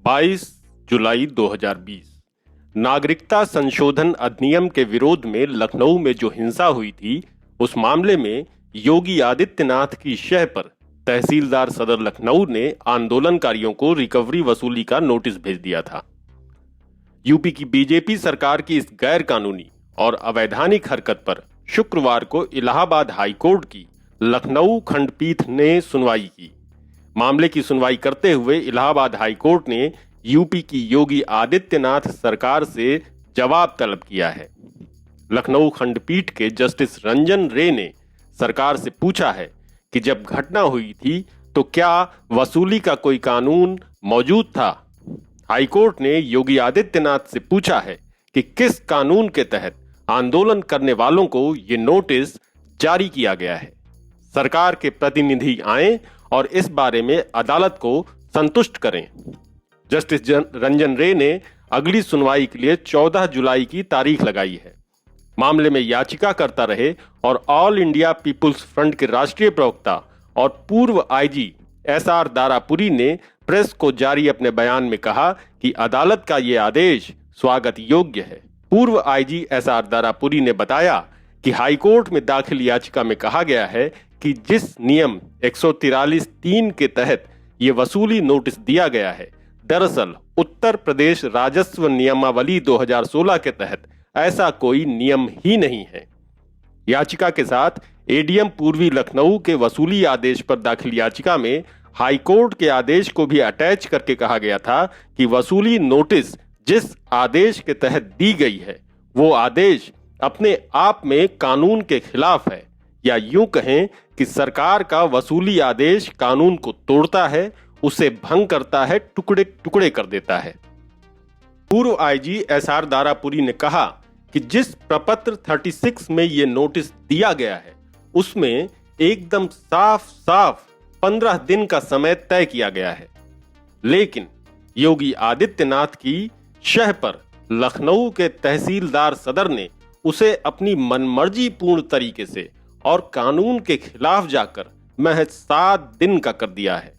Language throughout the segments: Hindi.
22 जुलाई 2020 नागरिकता संशोधन अधिनियम के विरोध में लखनऊ में जो हिंसा हुई थी, उस मामले में योगी आदित्यनाथ की शह पर तहसीलदार सदर लखनऊ ने आंदोलनकारियों को रिकवरी वसूली का नोटिस भेज दिया था। यूपी की बीजेपी सरकार की इस गैर कानूनी और अवैधानिक हरकत पर शुक्रवार को इलाहाबाद हाईकोर्ट की लखनऊ खंडपीठ ने सुनवाई की। मामले की सुनवाई करते हुए इलाहाबाद हाईकोर्ट ने यूपी की योगी आदित्यनाथ सरकार से जवाब तलब किया है। लखनऊ खंडपीठ के जस्टिस रंजन रे ने सरकार से पूछा है कि जब घटना हुई थी तो क्या वसूली का कोई कानून मौजूद था। हाईकोर्ट ने योगी आदित्यनाथ से पूछा है कि किस कानून के तहत आंदोलन करने वालों को ये नोटिस जारी किया गया है। सरकार के प्रतिनिधि आए और इस बारे में अदालत को संतुष्ट करें। जस्टिस रंजन रे ने अगली सुनवाई के लिए 14 जुलाई की तारीख लगाई है। मामले में याचिका करता रहे और ऑल इंडिया पीपुल्स फ्रंट के राष्ट्रीय प्रवक्ता और पूर्व आईजी एसआर दारापुरी ने प्रेस को जारी अपने बयान में कहा कि अदालत का ये आदेश स्वागत योग्य है। पूर्व आईजी एसआर दारापुरी ने बताया कि हाईकोर्ट में दाखिल याचिका में कहा गया है कि जिस नियम 143(3) के तहत ये वसूली नोटिस दिया गया है, दरअसल उत्तर प्रदेश राजस्व नियमावली 2016 के तहत ऐसा कोई नियम ही नहीं है। याचिका के साथ एडीएम पूर्वी लखनऊ के वसूली आदेश पर दाखिल याचिका में हाईकोर्ट के आदेश को भी अटैच करके कहा गया था कि वसूली नोटिस जिस आदेश के तहत दी गई है, वो आदेश अपने आप में कानून के खिलाफ है, या यूं कहें कि सरकार का वसूली आदेश कानून को तोड़ता है, उसे भंग करता है, टुकड़े टुकड़े कर देता है। पूर्व आईजी एसआर दारापुरी ने कहा कि जिस प्रपत्र 36 में ये नोटिस दिया गया है, उसमें एकदम साफ साफ 15 दिन का समय तय किया गया है, लेकिन योगी आदित्यनाथ की शह पर लखनऊ के तहसीलदार सदर ने उसे अपनी मनमर्जी पूर्ण तरीके से और कानून के खिलाफ जाकर महज 7 दिन का कर दिया है।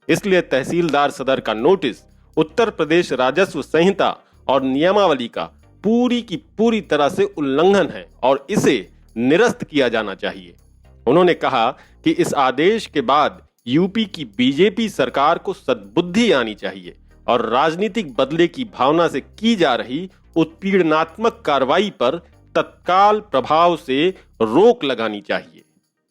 इसलिए तहसीलदार सदर का नोटिस उत्तर प्रदेश राजस्व संहिता और नियमावली का पूरी की पूरी तरह से उल्लंघन है और इसे निरस्त किया जाना चाहिए। उन्होंने कहा कि इस आदेश के बाद यूपी की बीजेपी सरकार को सद्बुद्धि आनी चाहिए और राजनीतिक बदले की भावना से की जा रही उत्पीड़नात्मक कार्रवाई पर तत्काल प्रभाव से रोक लगानी चाहिए।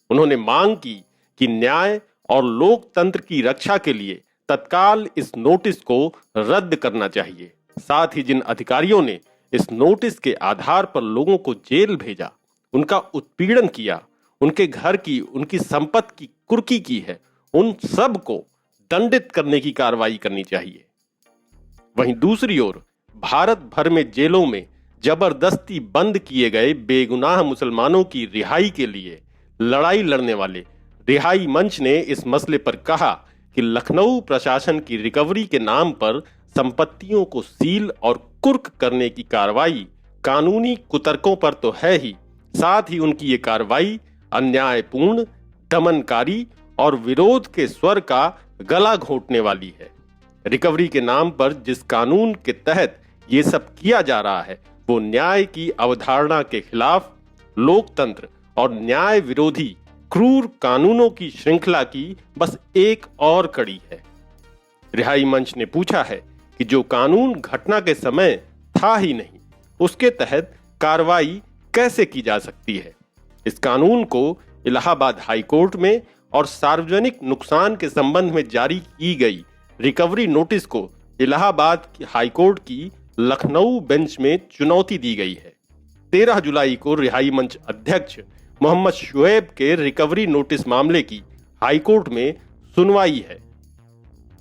उन्होंने मांग की कि न्याय और लोकतंत्र की रक्षा के लिए तत्काल इस नोटिस को रद्द करना चाहिए। साथ ही जिन अधिकारियों ने इस नोटिस के आधार पर लोगों को जेल भेजा, उनका उत्पीड़न किया, उनके घर की, उनकी संपत्ति की कुर्की की है, उन सब को दंडित करने की कार्रवाई करनी चाहिए। वहीं दूसरी ओर भारत भर में जेलों में जबरदस्ती बंद किए गए बेगुनाह मुसलमानों की रिहाई के लिए लड़ाई लड़ने वाले रिहाई मंच ने इस मसले पर कहा कि लखनऊ प्रशासन की रिकवरी के नाम पर संपत्तियों को सील और कुर्क करने की कार्रवाई कानूनी कुतर्कों पर तो है ही, साथ ही उनकी ये कार्रवाई अन्यायपूर्ण, दमनकारी और विरोध के स्वर का गला घोंटने वाली है। रिकवरी के नाम पर जिस कानून के तहत ये सब किया जा रहा है, वो न्याय की अवधारणा के खिलाफ, लोकतंत्र और न्याय विरोधी क्रूर कानूनों की श्रृंखला की बस एक और कड़ी है। रिहाई मंच ने पूछा है कि जो कानून घटना के समय था ही नहीं, उसके तहत कार्रवाई कैसे की जा सकती है। इस कानून को इलाहाबाद हाईकोर्ट में और सार्वजनिक नुकसान के संबंध में जारी की गई रिकवरी नोटिस को इलाहाबाद हाईकोर्ट की लखनऊ बेंच में चुनौती दी गई है। 13 जुलाई को रिहाई मंच अध्यक्ष मोहम्मद शुएब के रिकवरी नोटिस मामले की हाईकोर्ट में सुनवाई है।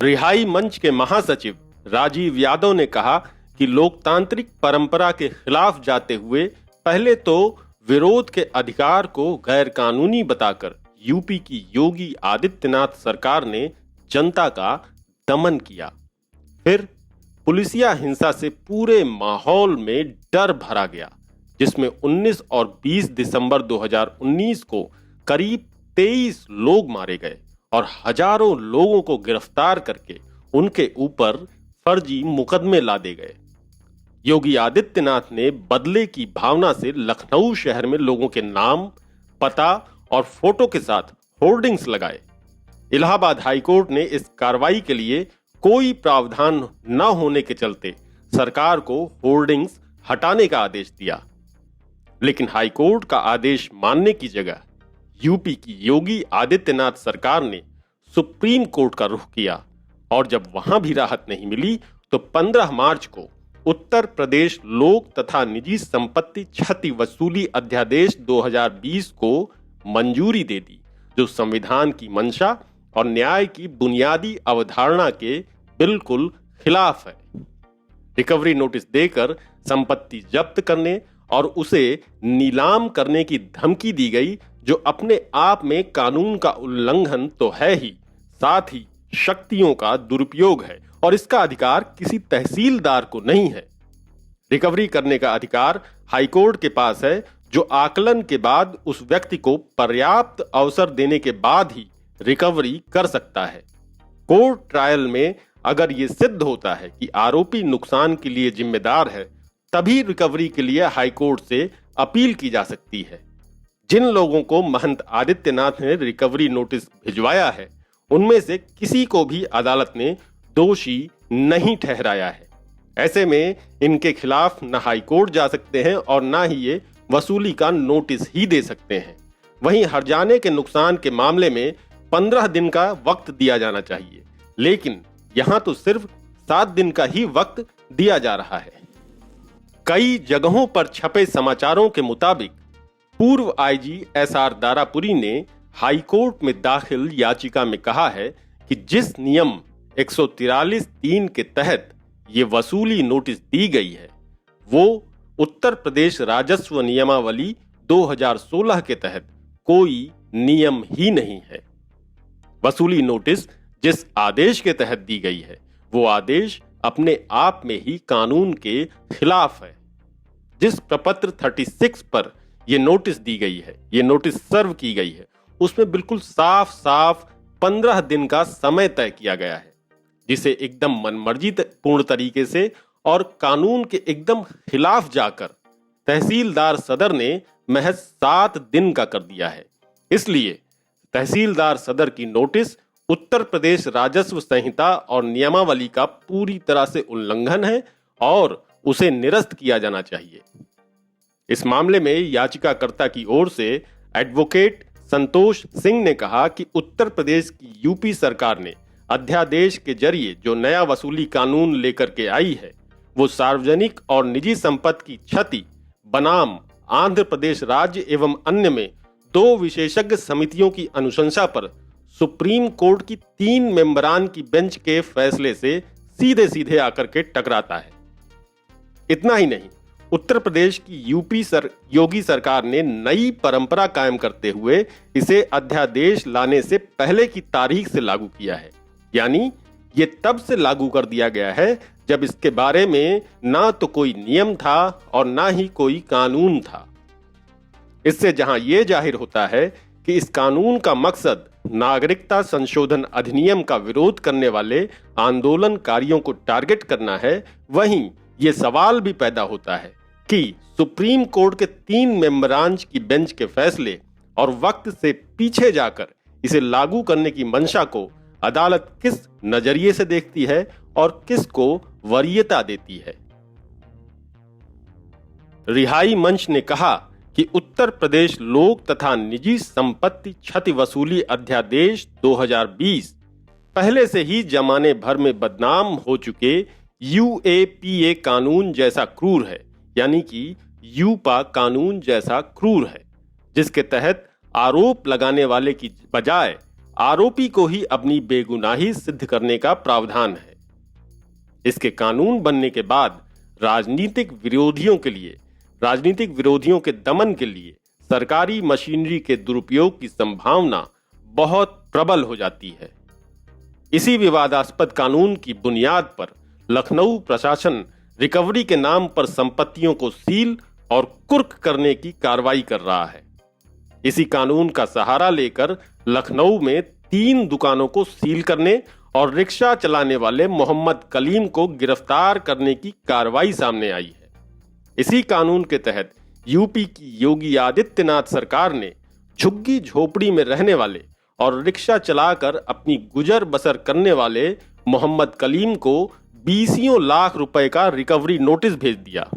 रिहाई मंच के महासचिव राजीव यादव ने कहा कि लोकतांत्रिक परंपरा के खिलाफ जाते हुए पहले तो विरोध के अधिकार को गैर कानूनी बताकर यूपी की योगी आदित्यनाथ सरकार ने जनता का दमन किया, फिर पुलिसिया हिंसा से पूरे माहौल में डर भरा गया, जिसमें 19 और 20 दिसंबर 2019 को करीब 23 लोग मारे गए और हजारों लोगों को गिरफ्तार करके उनके ऊपर फर्जी मुकदमे लादे गए। योगी आदित्यनाथ ने बदले की भावना से लखनऊ शहर में लोगों के नाम, पता और फोटो के साथ होर्डिंग्स लगाए। इलाहाबाद हाईकोर्ट ने इस कार्रवाई के लिए कोई प्रावधान न होने के चलते सरकार को होर्डिंग्स हटाने का आदेश दिया। लेकिन हाईकोर्ट का आदेश मानने की जगह यूपी की योगी आदित्यनाथ सरकार ने सुप्रीम कोर्ट का रुख किया और जब वहां भी राहत नहीं मिली तो 15 मार्च को उत्तर प्रदेश लोक तथा निजी संपत्ति क्षति वसूली अध्यादेश 2020 को मंजूरी दे दी, जो संविधान की मंशा और न्याय की बुनियादी अवधारणा के बिल्कुल खिलाफ है। रिकवरी नोटिस देकर संपत्ति जब्त करने और उसे नीलाम करने की धमकी दी गई, जो अपने आप में कानून का उल्लंघन तो है ही, साथ ही शक्तियों का दुरुपयोग है और इसका अधिकार किसी तहसीलदार को नहीं है। रिकवरी करने का अधिकार हाईकोर्ट के पास है, जो आकलन के बाद उस व्यक्ति को पर्याप्त अवसर देने के बाद ही रिकवरी कर सकता है। कोर्ट ट्रायल में अगर ये सिद्ध होता है कि आरोपी नुकसान के लिए जिम्मेदार है, तभी रिकवरी के लिए हाईकोर्ट से अपील की जा सकती है। जिन लोगों को महंत आदित्यनाथ ने रिकवरी नोटिस भिजवाया है, उनमें से किसी को भी अदालत ने दोषी नहीं ठहराया है। ऐसे में इनके खिलाफ न हाईकोर्ट जा सकते हैं और न ही ये वसूली का नोटिस ही दे सकते हैं। वहीं हर्जाने के नुकसान के मामले में 15 दिन का वक्त दिया जाना चाहिए, लेकिन यहां तो सिर्फ 7 दिन का ही वक्त दिया जा रहा है। कई जगहों पर छपे समाचारों के मुताबिक पूर्व आईजी एसआर दारापुरी ने हाईकोर्ट में दाखिल याचिका में कहा है कि जिस नियम 143(3) के तहत ये वसूली नोटिस दी गई है, वो उत्तर प्रदेश राजस्व नियमावली 2016 के तहत कोई नियम ही नहीं है। वसूली नोटिस जिस आदेश के तहत दी गई है, वो आदेश अपने आप में ही कानून के खिलाफ है। जिस प्रपत्र 36 पर यह नोटिस दी गई है, ये नोटिस सर्व की गई है, उसमें बिल्कुल साफ साफ 15 दिन का समय तय किया गया है, जिसे एकदम मनमर्जी पूर्ण तरीके से और कानून के एकदम खिलाफ जाकर तहसीलदार सदर ने महज 7 दिन का कर दिया है। इसलिए तहसीलदार सदर की नोटिस उत्तर प्रदेश राजस्व संहिता और नियमावली का पूरी तरह से उल्लंघन है और उसे निरस्त किया जाना चाहिए। इस मामले में याचिकाकर्ता की ओर से एडवोकेट संतोष सिंह ने कहा कि उत्तर प्रदेश की यूपी सरकार ने अध्यादेश के जरिए जो नया वसूली कानून लेकर के आई है, वो सार्वजनिक और निजी संपत्ति की क्षति बनाम आंध्र प्रदेश राज्य एवं अन्य में 2 विशेषज्ञ समितियों की अनुशंसा पर सुप्रीम कोर्ट की 3 मेंबरान की बेंच के फैसले से सीधे सीधे आकर के टकराता है। इतना ही नहीं, उत्तर प्रदेश की योगी सरकार ने नई परंपरा कायम करते हुए इसे अध्यादेश लाने से पहले की तारीख से लागू किया है। यानी ये तब से लागू कर दिया गया है जब इसके बारे में ना तो कोई नियम था और ना ही कोई कानून था। इससे जहां यह जाहिर होता है कि इस कानून का मकसद नागरिकता संशोधन अधिनियम का विरोध करने वाले आंदोलनकारियों को टारगेट करना है, वहीं ये सवाल भी पैदा होता है कि सुप्रीम कोर्ट के 3 मेंबरान की बेंच के फैसले और वक्त से पीछे जाकर इसे लागू करने की मंशा को अदालत किस नजरिए से देखती है और किसको वरीयता देती है। रिहाई मंच ने कहा कि उत्तर प्रदेश लोक तथा निजी संपत्ति क्षति वसूली अध्यादेश 2020 पहले से ही जमाने भर में बदनाम हो चुके यूएपीए कानून जैसा क्रूर है, यानी कि यूपा कानून जैसा क्रूर है, जिसके तहत आरोप लगाने वाले की बजाय आरोपी को ही अपनी बेगुनाही सिद्ध करने का प्रावधान है। इसके कानून बनने के बाद राजनीतिक विरोधियों के दमन के लिए सरकारी मशीनरी के दुरुपयोग की संभावना बहुत प्रबल हो जाती है। इसी विवादास्पद कानून की बुनियाद पर लखनऊ प्रशासन रिकवरी के नाम पर संपत्तियों को सील और कुर्क करने की कार्रवाई कर रहा है। इसी कानून का सहारा लेकर लखनऊ में 3 दुकानों को सील करने और रिक्शा चलाने वाले मोहम्मद कलीम को गिरफ्तार करने की कार्रवाई सामने आई है। इसी कानून के तहत यूपी की योगी आदित्यनाथ सरकार ने झुग्गी झोपड़ी में रहने वाले और रिक्शा चलाकर अपनी गुजर बसर करने वाले मोहम्मद कलीम को 20 लाख रुपए का रिकवरी नोटिस भेज दिया।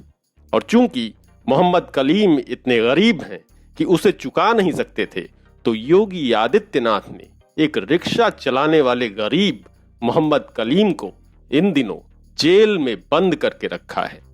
और चूंकि मोहम्मद कलीम इतने गरीब हैं कि उसे चुका नहीं सकते थे, तो योगी आदित्यनाथ ने एक रिक्शा चलाने वाले गरीब मोहम्मद कलीम को इन दिनों जेल में बंद करके रखा है।